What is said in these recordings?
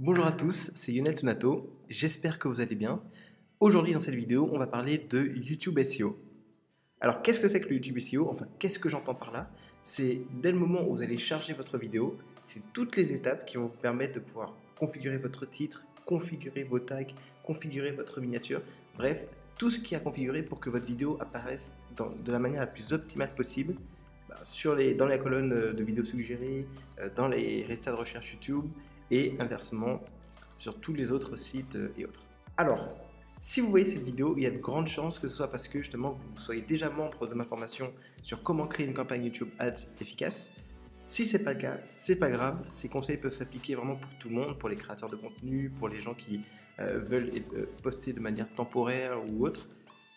Bonjour à tous, c'est Lionel Tonato, j'espère que vous allez bien. Aujourd'hui dans cette vidéo, on va parler de YouTube SEO. Alors qu'est-ce que c'est que le YouTube SEO? Enfin, qu'est-ce que j'entends par là? C'est dès le moment où vous allez charger votre vidéo, c'est toutes les étapes qui vont vous permettre de pouvoir configurer votre titre, configurer vos tags, configurer votre miniature, bref, tout ce qui est à configurer pour que votre vidéo apparaisse de la manière la plus optimale possible dans la colonne de vidéos suggérées, dans les résultats de recherche YouTube et inversement sur tous les autres sites et autres. Alors, si vous voyez cette vidéo, il y a de grandes chances que ce soit parce que justement vous soyez déjà membre de ma formation sur comment créer une campagne YouTube Ads efficace. Si ce n'est pas le cas, c'est pas grave, ces conseils peuvent s'appliquer vraiment pour tout le monde, pour les créateurs de contenu, pour les gens qui veulent poster de manière temporaire ou autre.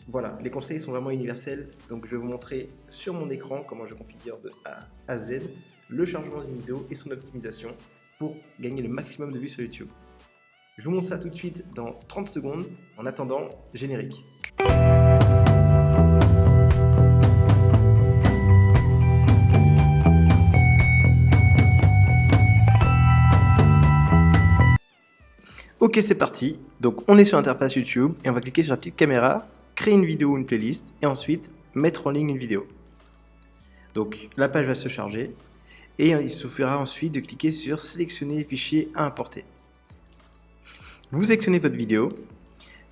Voilà, les conseils sont vraiment universels, donc je vais vous montrer sur mon écran comment je configure de A à Z le chargement d'une vidéo et son optimisation pour gagner le maximum de vues sur YouTube. Je vous montre ça tout de suite dans 30 secondes. En attendant, générique. Ok, c'est parti. Donc on est sur l'interface YouTube et on va cliquer sur la petite caméra, créer une vidéo ou une playlist et ensuite mettre en ligne une vidéo. Donc la page va se charger et il suffira ensuite de cliquer sur sélectionner les fichiers à importer. Vous sélectionnez votre vidéo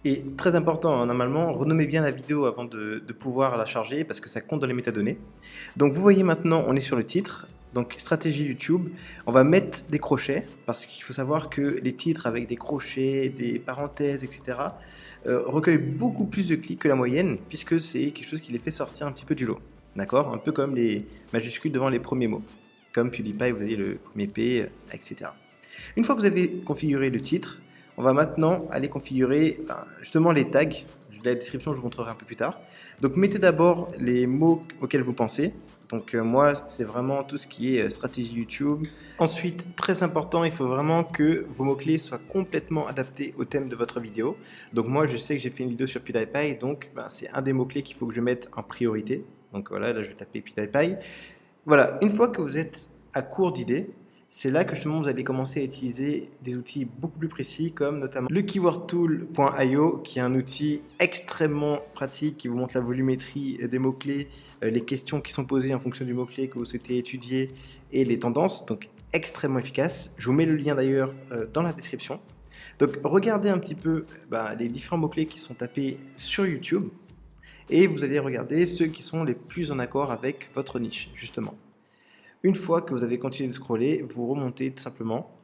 et très important, normalement, renommez bien la vidéo avant de pouvoir la charger parce que ça compte dans les métadonnées. Donc vous voyez maintenant, on est sur le titre. Donc stratégie YouTube, on va mettre des crochets parce qu'il faut savoir que les titres avec des crochets, des parenthèses, etc. Recueillent beaucoup plus de clics que la moyenne puisque c'est quelque chose qui les fait sortir un petit peu du lot. D'accord? Un peu comme les majuscules devant les premiers mots. Comme PewDiePie, vous avez le premier P, etc. Une fois que vous avez configuré le titre, on va maintenant aller configurer justement les tags. La description, je vous montrerai un peu plus tard. Donc mettez d'abord les mots auxquels vous pensez. Donc moi, c'est vraiment tout ce qui est stratégie YouTube. Ensuite, très important, il faut vraiment que vos mots-clés soient complètement adaptés au thème de votre vidéo. Donc moi, je sais que j'ai fait une vidéo sur PewDiePie, donc c'est un des mots-clés qu'il faut que je mette en priorité. Donc voilà, là je vais taper PewDiePie. Voilà, une fois que vous êtes à court d'idées, c'est là que justement vous allez commencer à utiliser des outils beaucoup plus précis comme notamment le keywordtool.io qui est un outil extrêmement pratique qui vous montre la volumétrie des mots-clés, les questions qui sont posées en fonction du mot-clé que vous souhaitez étudier et les tendances, donc extrêmement efficace. Je vous mets le lien d'ailleurs dans la description. Donc regardez un petit peu les différents mots-clés qui sont tapés sur YouTube et vous allez regarder ceux qui sont les plus en accord avec votre niche justement. Une fois que vous avez continué de scroller, vous remontez tout simplement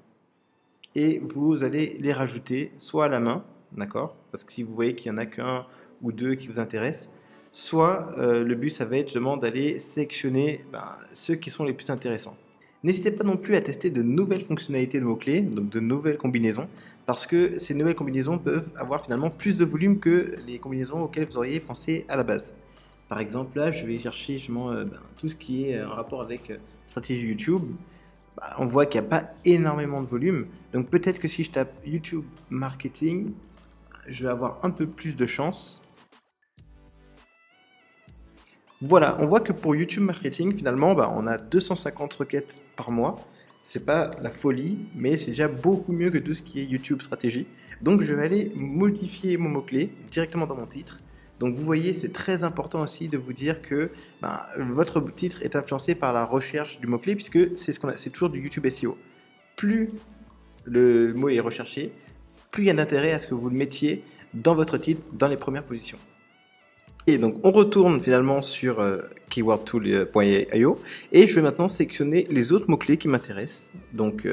et vous allez les rajouter soit à la main, d'accord, parce que si vous voyez qu'il n'y en a qu'un ou deux qui vous intéressent, soit le but ça va être justement d'aller sélectionner ceux qui sont les plus intéressants. N'hésitez pas non plus à tester de nouvelles fonctionnalités de mots-clés, donc de nouvelles combinaisons, parce que ces nouvelles combinaisons peuvent avoir finalement plus de volume que les combinaisons auxquelles vous auriez pensé à la base. Par exemple, là, je vais chercher justement tout ce qui est en rapport avec stratégie YouTube. On voit qu'il n'y a pas énormément de volume. Donc peut-être que si je tape YouTube Marketing, je vais avoir un peu plus de chance. Voilà, on voit que pour YouTube Marketing, finalement, on a 250 requêtes par mois. C'est pas la folie, mais c'est déjà beaucoup mieux que tout ce qui est YouTube Stratégie. Donc je vais aller modifier mon mot-clé directement dans mon titre. Donc vous voyez, c'est très important aussi de vous dire que votre titre est influencé par la recherche du mot-clé puisque c'est toujours du YouTube SEO. Plus le mot est recherché, plus il y a d'intérêt à ce que vous le mettiez dans votre titre dans les premières positions. Et donc on retourne finalement sur keywordtool.io et je vais maintenant sélectionner les autres mots-clés qui m'intéressent. Donc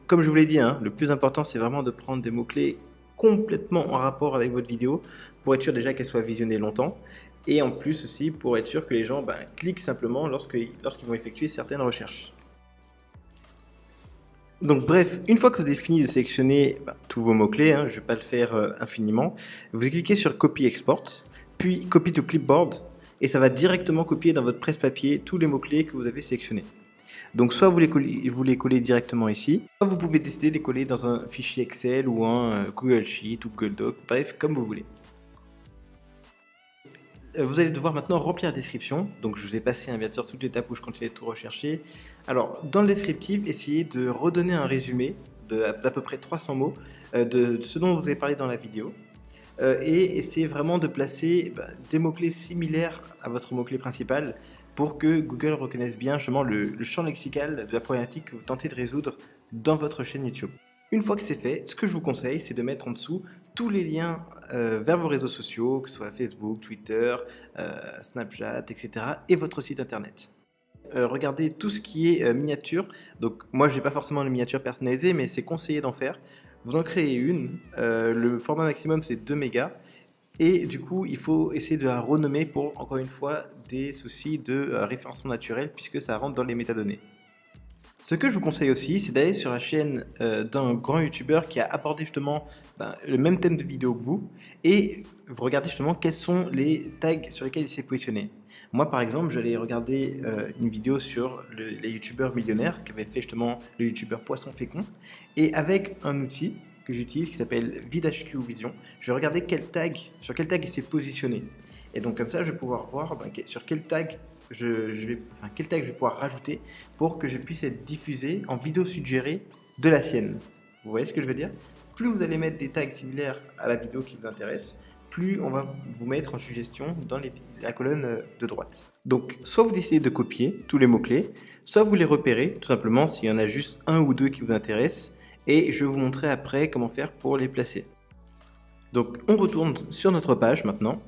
comme je vous l'ai dit, le plus important c'est vraiment de prendre des mots-clés complètement en rapport avec votre vidéo pour être sûr déjà qu'elle soit visionnée longtemps et en plus aussi pour être sûr que les gens cliquent simplement lorsqu'ils vont effectuer certaines recherches. Donc bref, une fois que vous avez fini de sélectionner tous vos mots-clés, je ne vais pas le faire infiniment, vous cliquez sur Copy Export, puis Copy to Clipboard et ça va directement copier dans votre presse-papier tous les mots-clés que vous avez sélectionnés. Donc soit vous les collez directement ici, soit vous pouvez décider de les coller dans un fichier Excel ou un Google Sheet ou Google Doc, bref, comme vous voulez. Vous allez devoir maintenant remplir la description. Donc je vous ai passé bien sûr toute l'étape où je continuais de tout rechercher. Alors dans le descriptif, essayez de redonner un résumé d'à peu près 300 mots de ce dont vous avez parlé dans la vidéo. Et essayez vraiment de placer des mots-clés similaires à votre mot-clé principal pour que Google reconnaisse bien justement le champ lexical de la problématique que vous tentez de résoudre dans votre chaîne YouTube. Une fois que c'est fait, ce que je vous conseille, c'est de mettre en dessous tous les liens vers vos réseaux sociaux, que ce soit Facebook, Twitter, Snapchat, etc. et votre site internet. Regardez tout ce qui est miniature. Donc moi, j'ai pas forcément une miniature personnalisée, mais c'est conseillé d'en faire. Vous en créez une. Le format maximum, c'est 2 mégas. Et du coup, il faut essayer de la renommer pour, encore une fois, des soucis de référencement naturel, puisque ça rentre dans les métadonnées. Ce que je vous conseille aussi, c'est d'aller sur la chaîne d'un grand youtubeur qui a abordé justement le même thème de vidéo que vous, et vous regardez justement quels sont les tags sur lesquels il s'est positionné. Moi par exemple, j'allais regarder une vidéo sur les youtubeurs millionnaires qui avait fait justement le youtubeur Poisson Fécond, et avec un outil que j'utilise qui s'appelle VidHQ Vision, je vais regarder sur quel tag il s'est positionné. Et donc comme ça, je vais pouvoir voir sur quel tag quel tag je vais pouvoir rajouter pour que je puisse être diffusé en vidéo suggérée de la sienne. Vous voyez ce que je veux dire? Plus vous allez mettre des tags similaires à la vidéo qui vous intéresse, plus on va vous mettre en suggestion dans la colonne de droite. Donc, soit vous décidez de copier tous les mots-clés, soit vous les repérez, tout simplement, s'il y en a juste un ou deux qui vous intéressent, et je vais vous montrer après comment faire pour les placer. Donc on retourne sur notre page maintenant,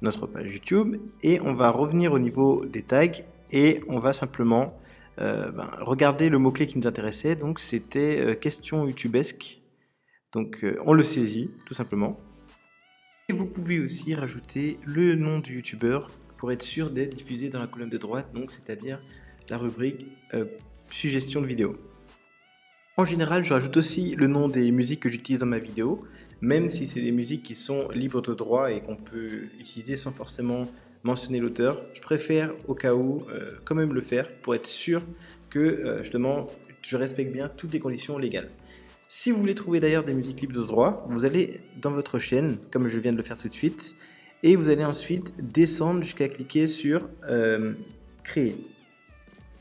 notre page YouTube, et on va revenir au niveau des tags, et on va simplement regarder le mot-clé qui nous intéressait, donc c'était question youtubesque, donc on le saisit tout simplement. Et vous pouvez aussi rajouter le nom du youtubeur pour être sûr d'être diffusé dans la colonne de droite, donc c'est-à-dire la rubrique suggestion de vidéo. En général, je rajoute aussi le nom des musiques que j'utilise dans ma vidéo, même si c'est des musiques qui sont libres de droit et qu'on peut utiliser sans forcément mentionner l'auteur. Je préfère au cas où quand même le faire pour être sûr que justement je respecte bien toutes les conditions légales. Si vous voulez trouver d'ailleurs des musiques libres de droit, vous allez dans votre chaîne, comme je viens de le faire tout de suite, et vous allez ensuite descendre jusqu'à cliquer sur créer.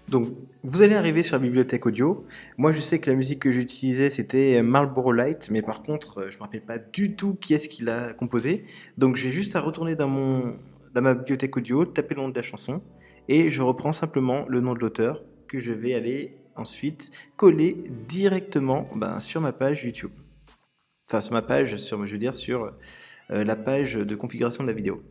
Donc, vous allez arriver sur la bibliothèque audio. Moi, je sais que la musique que j'utilisais, c'était Marlboro Light, mais par contre, je ne me rappelle pas du tout qui est-ce qui l'a composé. Donc, j'ai juste à retourner dans ma bibliothèque audio, taper le nom de la chanson, et je reprends simplement le nom de l'auteur que je vais aller ensuite coller directement sur ma page YouTube. Enfin, sur ma page, sur la page de configuration de la vidéo.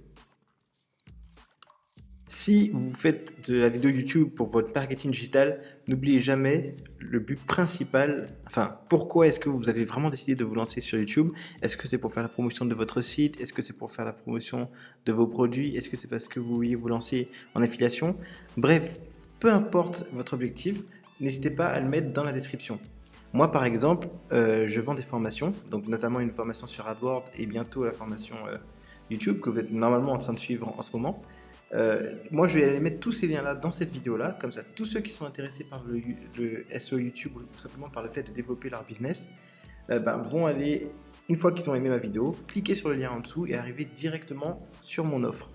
Si vous faites de la vidéo YouTube pour votre marketing digital, n'oubliez jamais le but principal, enfin pourquoi est-ce que vous avez vraiment décidé de vous lancer sur YouTube? Est-ce que c'est pour faire la promotion de votre site? Est-ce que c'est pour faire la promotion de vos produits? Est-ce que c'est parce que vous voulez vous lancer en affiliation? Bref, peu importe votre objectif, n'hésitez pas à le mettre dans la description. Moi par exemple, je vends des formations, donc notamment une formation sur AdWords et bientôt la formation YouTube que vous êtes normalement en train de suivre en ce moment. Moi je vais aller mettre tous ces liens là dans cette vidéo là, comme ça tous ceux qui sont intéressés par le SEO YouTube ou simplement par le fait de développer leur business vont aller, une fois qu'ils ont aimé ma vidéo, cliquer sur le lien en dessous et arriver directement sur mon offre.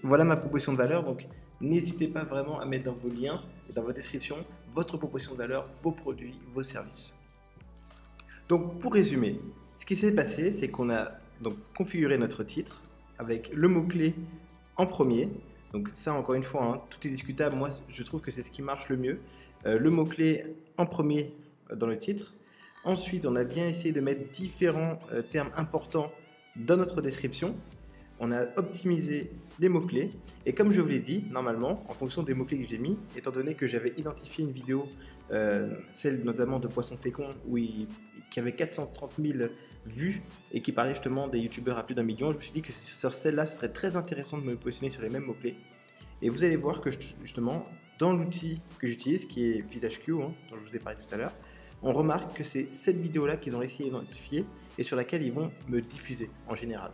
Voilà ma proposition de valeur, donc n'hésitez pas vraiment à mettre dans vos liens et dans votre description votre proposition de valeur, vos produits, vos services. Donc pour résumer, ce qui s'est passé, c'est qu'on a donc configuré notre titre avec le mot-clé en premier. Donc ça, encore une fois, tout est discutable. Moi, je trouve que c'est ce qui marche le mieux. Le mot-clé en premier dans le titre. Ensuite, on a bien essayé de mettre différents termes importants dans notre description. On a optimisé les mots-clés. Et comme je vous l'ai dit, normalement, en fonction des mots-clés que j'ai mis, étant donné que j'avais identifié une vidéo, celle notamment de Poisson Fécond, qui avait 430 000 vues et qui parlait justement des youtubeurs à plus d'1 million, je me suis dit que sur celle-là, ce serait très intéressant de me positionner sur les mêmes mots-clés. Et vous allez voir que justement, dans l'outil que j'utilise, qui est VidHQ, dont je vous ai parlé tout à l'heure, on remarque que c'est cette vidéo-là qu'ils ont réussi à identifier et sur laquelle ils vont me diffuser en général.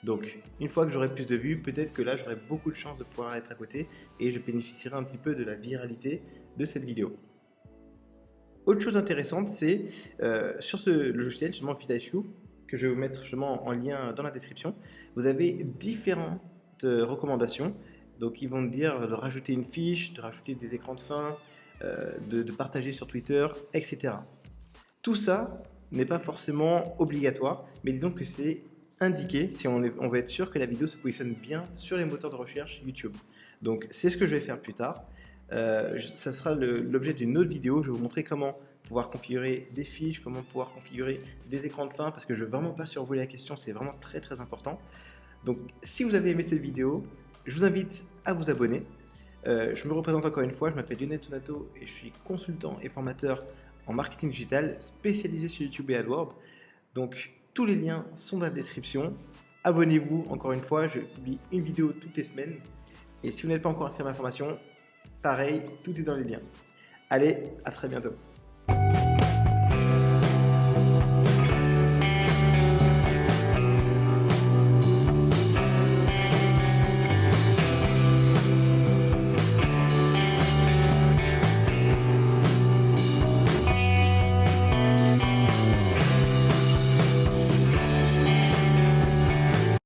Donc, une fois que j'aurai plus de vues, peut-être que là, j'aurai beaucoup de chance de pouvoir être à côté et je bénéficierai un petit peu de la viralité de cette vidéo. Autre chose intéressante, c'est sur ce logiciel, justement VidHQ, que je vais vous mettre justement en lien dans la description, vous avez différentes recommandations. Donc ils vont me dire de rajouter une fiche, de rajouter des écrans de fin, de partager sur Twitter, etc. Tout ça n'est pas forcément obligatoire, mais disons que c'est indiqué si on veut être sûr que la vidéo se positionne bien sur les moteurs de recherche YouTube. Donc c'est ce que je vais faire plus tard. Ça sera l'objet d'une autre vidéo. Je vais vous montrer comment pouvoir configurer des fiches, comment pouvoir configurer des écrans de fin, parce que je ne veux vraiment pas survoler la question, c'est vraiment très très important. Donc si vous avez aimé cette vidéo, je vous invite à vous abonner. Je me représente encore une fois, je m'appelle Lionel Tonato et je suis consultant et formateur en marketing digital spécialisé sur YouTube et AdWords. Donc tous les liens sont dans la description. Abonnez-vous, encore une fois, je publie une vidéo toutes les semaines. Et si vous n'êtes pas encore inscrit à ma formation, pareil, tout est dans les liens. Allez, à très bientôt.